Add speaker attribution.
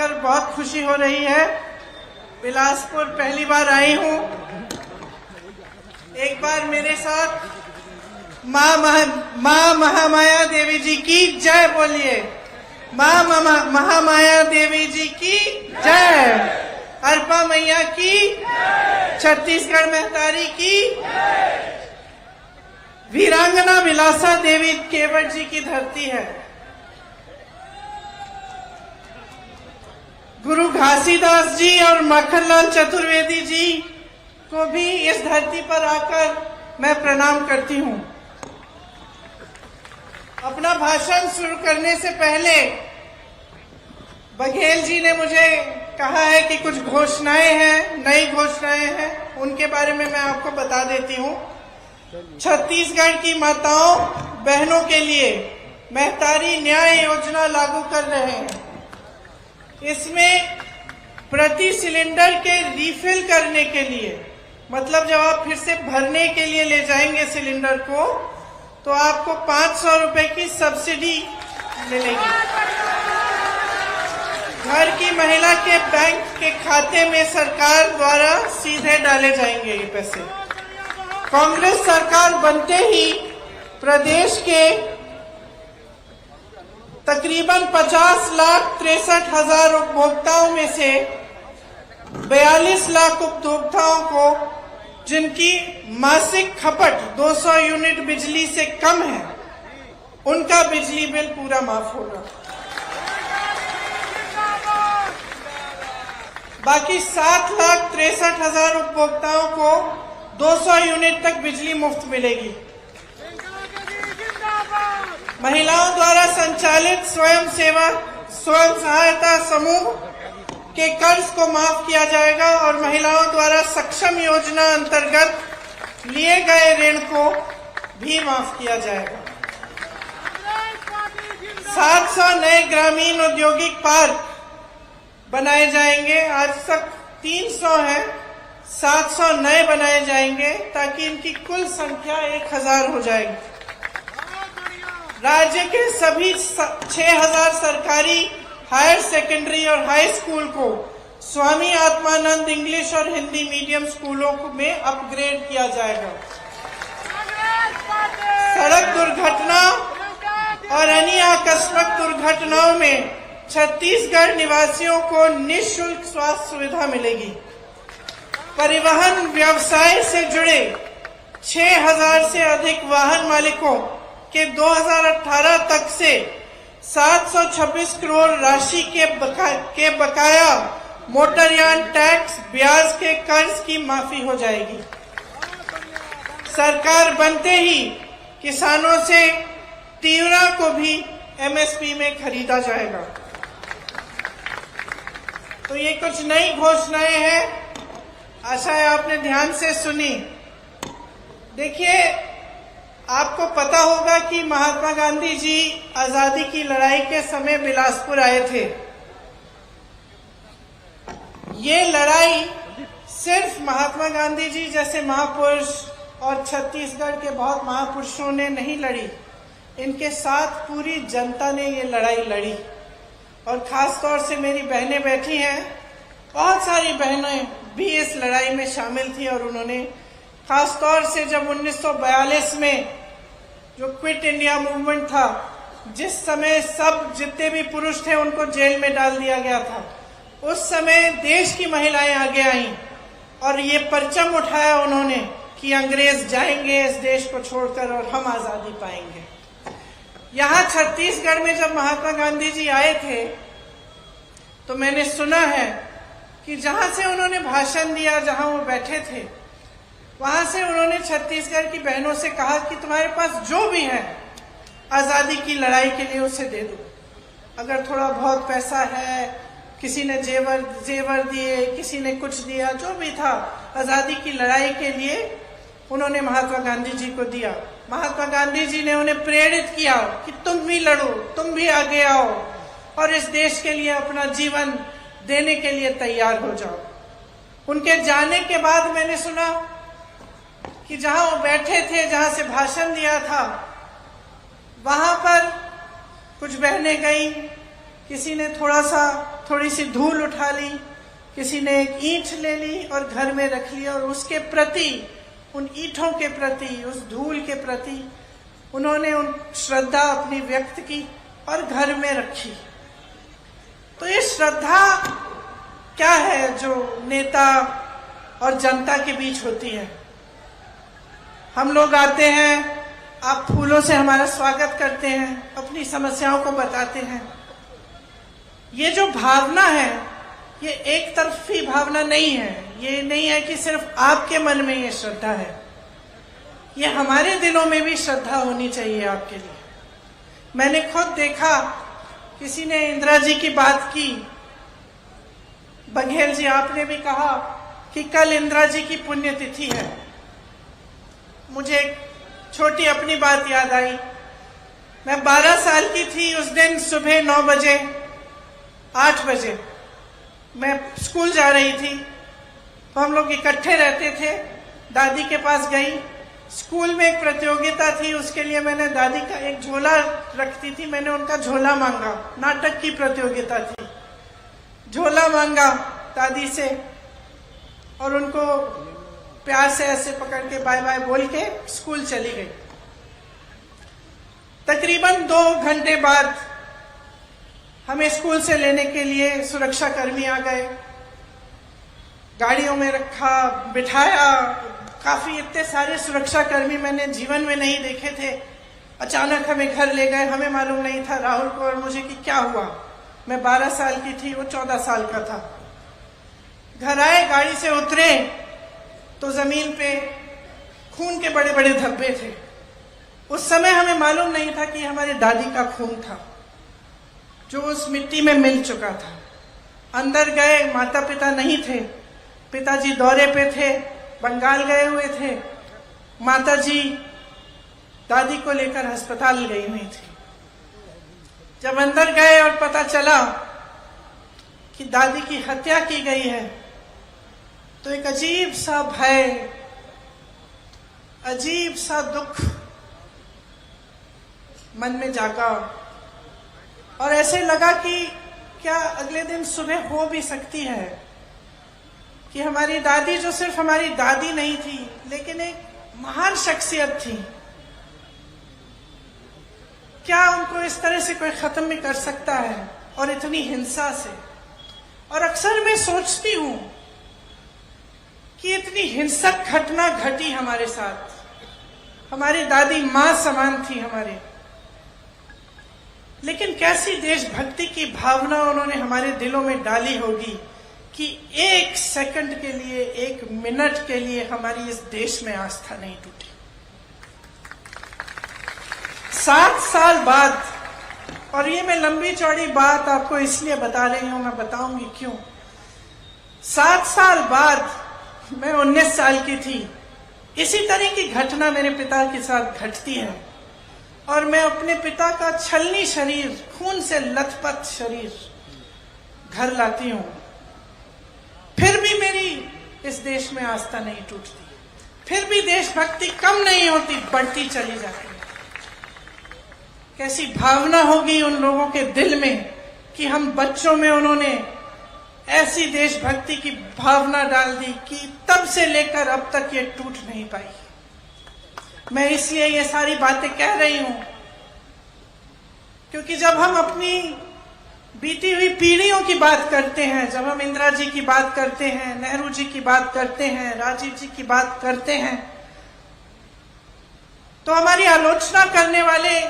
Speaker 1: आकर बहुत खुशी हो रही है। बिलासपुर पहली बार आई हूँ। एक बार मेरे साथ माँ महामाया देवी जी की जय बोलिए। माँ महामाया देवी जी की जय। अरपा मैया की, छत्तीसगढ़ महतारी की, वीरांगना विलासा देवी केवट जी की धरती है। गुरु घासीदास जी और माखनलाल चतुर्वेदी जी को भी इस धरती पर आकर मैं प्रणाम करती हूँ। अपना भाषण शुरू करने से पहले बघेल जी ने मुझे कहा है कि कुछ घोषणाएं हैं, नई घोषणाएं हैं, उनके बारे में मैं आपको बता देती हूँ। छत्तीसगढ़ की माताओं बहनों के लिए महतारी न्याय योजना लागू कर रहे हैं। इसमें प्रति सिलेंडर के रिफिल करने के लिए, मतलब जब आप फिर से भरने के लिए ले जाएंगे सिलेंडर को, तो आपको 500 रुपए की सब्सिडी मिलेगी। घर की महिला के बैंक के खाते में सरकार द्वारा सीधे डाले जाएंगे ये पैसे। कांग्रेस सरकार बनते ही प्रदेश के तकरीबन 50,63,000 उपभोक्ताओं में से 42 लाख उपभोक्ताओं को, जिनकी मासिक खपत 200 यूनिट बिजली से कम है, उनका बिजली बिल पूरा माफ होगा। बाकी 7,63,000 उपभोक्ताओं को 200 यूनिट तक बिजली मुफ्त मिलेगी। महिलाओं द्वारा संचालित स्वयं सहायता समूह के कर्ज को माफ किया जाएगा और महिलाओं द्वारा सक्षम योजना अंतर्गत लिए गए ऋण को भी माफ किया जाएगा। 700 नए ग्रामीण औद्योगिक पार्क बनाए जाएंगे। आज तक 300 हैं, 700 नए बनाए जाएंगे ताकि इनकी कुल संख्या 1000 हो जाएगी। राज्य के सभी 6000 सरकारी हायर सेकेंडरी और हाई स्कूल को स्वामी आत्मानंद इंग्लिश और हिंदी मीडियम स्कूलों में अपग्रेड किया जाएगा। सड़क दुर्घटना और अन्य आकस्मिक दुर्घटनाओं में छत्तीसगढ़ निवासियों को निःशुल्क स्वास्थ्य सुविधा मिलेगी। परिवहन व्यवसाय से जुड़े 6000 से अधिक वाहन मालिकों के 2018 तक से 726 करोड़ राशि के बकाया मोटरयान टैक्स ब्याज के कर्ज की माफी हो जाएगी। सरकार बनते ही किसानों से तिवरा को भी एमएसपी में खरीदा जाएगा। तो ये कुछ नई घोषणाएं हैं, आशा है आपने ध्यान से सुनी। देखिए, आपको पता होगा कि महात्मा गांधी जी आजादी की लड़ाई के समय बिलासपुर आए थे। ये लड़ाई सिर्फ महात्मा गांधी जी जैसे महापुरुष और छत्तीसगढ़ के बहुत महापुरुषों ने नहीं लड़ी, इनके साथ पूरी जनता ने ये लड़ाई लड़ी। और खास तौर से मेरी बहनें बैठी हैं, बहुत सारी बहनें भी इस लड़ाई में शामिल थी। और उन्होंने खास तौर से जब 1942 में जो क्विट इंडिया मूवमेंट था, जिस समय सब जितने भी पुरुष थे उनको जेल में डाल दिया गया था, उस समय देश की महिलाएं आगे आईं और ये परचम उठाया उन्होंने कि अंग्रेज जाएंगे इस देश को छोड़कर और हम आजादी पाएंगे। यहाँ छत्तीसगढ़ में जब महात्मा गांधी जी आए थे तो मैंने सुना है कि जहां से उन्होंने भाषण दिया, जहां वो बैठे थे, वहां से उन्होंने छत्तीसगढ़ की बहनों से कहा कि तुम्हारे पास जो भी है आजादी की लड़ाई के लिए उसे दे दो। अगर थोड़ा बहुत पैसा है, किसी ने जेवर दिए, किसी ने कुछ दिया, जो भी था आजादी की लड़ाई के लिए उन्होंने महात्मा गांधी जी को दिया। महात्मा गांधी जी ने उन्हें प्रेरित किया कि तुम भी लड़ो, तुम भी आगे आओ और इस देश के लिए अपना जीवन देने के लिए तैयार हो जाओ। उनके जाने के बाद मैंने सुना कि जहां वो बैठे थे, जहां से भाषण दिया था, वहां पर कुछ बहनें गई, किसी ने थोड़ी सी धूल उठा ली, किसी ने एक ईंट ले ली और घर में रख लिया, और उसके प्रति, उन ईंटों के प्रति, उस धूल के प्रति उन्होंने उन श्रद्धा अपनी व्यक्त की और घर में रखी। तो ये श्रद्धा क्या है जो नेता और जनता के बीच होती है? हम लोग आते हैं, आप फूलों से हमारा स्वागत करते हैं, अपनी समस्याओं को बताते हैं। ये जो भावना है, ये एक तरफी भावना नहीं है। ये नहीं है कि सिर्फ आपके मन में ये श्रद्धा है, ये हमारे दिलों में भी श्रद्धा होनी चाहिए आपके लिए। मैंने खुद देखा, किसी ने इंदिरा जी की बात की, बघेल जी आपने भी कहा कि कल इंदिरा जी की पुण्यतिथि है। मुझे एक छोटी अपनी बात याद आई। मैं 12 साल की थी, उस दिन सुबह 9 बजे 8 बजे मैं स्कूल जा रही थी, तो हम लोग इकट्ठे रहते थे। दादी के पास गई, स्कूल में एक प्रतियोगिता थी, उसके लिए मैंने दादी का एक झोला रखती थी, मैंने उनका झोला मांगा। नाटक की प्रतियोगिता थी, झोला मांगा दादी से और उनको प्यार से ऐसे पकड़ के बाय बाय बोल के स्कूल चली गई। तकरीबन 2 घंटे बाद हमें स्कूल से लेने के लिए सुरक्षा कर्मी आ गए, गाड़ियों में रखा, बिठाया। काफी इतने सारे सुरक्षा कर्मी मैंने जीवन में नहीं देखे थे। अचानक हमें घर ले गए, हमें मालूम नहीं था, राहुल को और मुझे, कि क्या हुआ। मैं 12 साल की थी, वो 14 साल का था। घर आए, गाड़ी से उतरे तो जमीन पे खून के बड़े बड़े धब्बे थे। उस समय हमें मालूम नहीं था कि हमारी दादी का खून था जो उस मिट्टी में मिल चुका था। अंदर गए, माता पिता नहीं थे, पिताजी दौरे पे थे, बंगाल गए हुए थे, माताजी दादी को लेकर अस्पताल गई हुई थी। जब अंदर गए और पता चला कि दादी की हत्या की गई है, तो एक अजीब सा भय, अजीब सा दुख मन में जागा, और ऐसे लगा कि क्या अगले दिन सुबह हो भी सकती है कि हमारी दादी, जो सिर्फ हमारी दादी नहीं थी लेकिन एक महान शख्सियत थी, क्या उनको इस तरह से कोई खत्म भी कर सकता है, और इतनी हिंसा से। और अक्सर मैं सोचती हूं कि इतनी हिंसक घटना घटी हमारे साथ। हमारी दादी मां समान थी हमारे, लेकिन कैसी देशभक्ति की भावना उन्होंने हमारे दिलों में डाली होगी कि 1 सेकंड के लिए, 1 मिनट के लिए हमारी इस देश में आस्था नहीं टूटी। 7 साल बाद, और ये मैं लंबी चौड़ी बात आपको इसलिए बता रही हूं, मैं बताऊंगी क्यों। 7 साल बाद, मैं 19 साल की थी, इसी तरह की घटना मेरे पिता के साथ घटती है, और मैं अपने पिता का छलनी शरीर, खून से लथपथ शरीर घर लाती हूं। फिर भी मेरी इस देश में आस्था नहीं टूटती, फिर भी देशभक्ति कम नहीं होती, बढ़ती चली जाती है। कैसी भावना होगी उन लोगों के दिल में कि हम बच्चों में उन्होंने ऐसी देशभक्ति की भावना डाल दी कि तब से लेकर अब तक ये टूट नहीं पाई। मैं इसलिए ये सारी बातें कह रही हूं क्योंकि जब हम अपनी बीती हुई पीढ़ियों की बात करते हैं, जब हम इंदिरा जी की बात करते हैं, नेहरू जी की बात करते हैं, राजीव जी की बात करते हैं, तो हमारी आलोचना करने वाले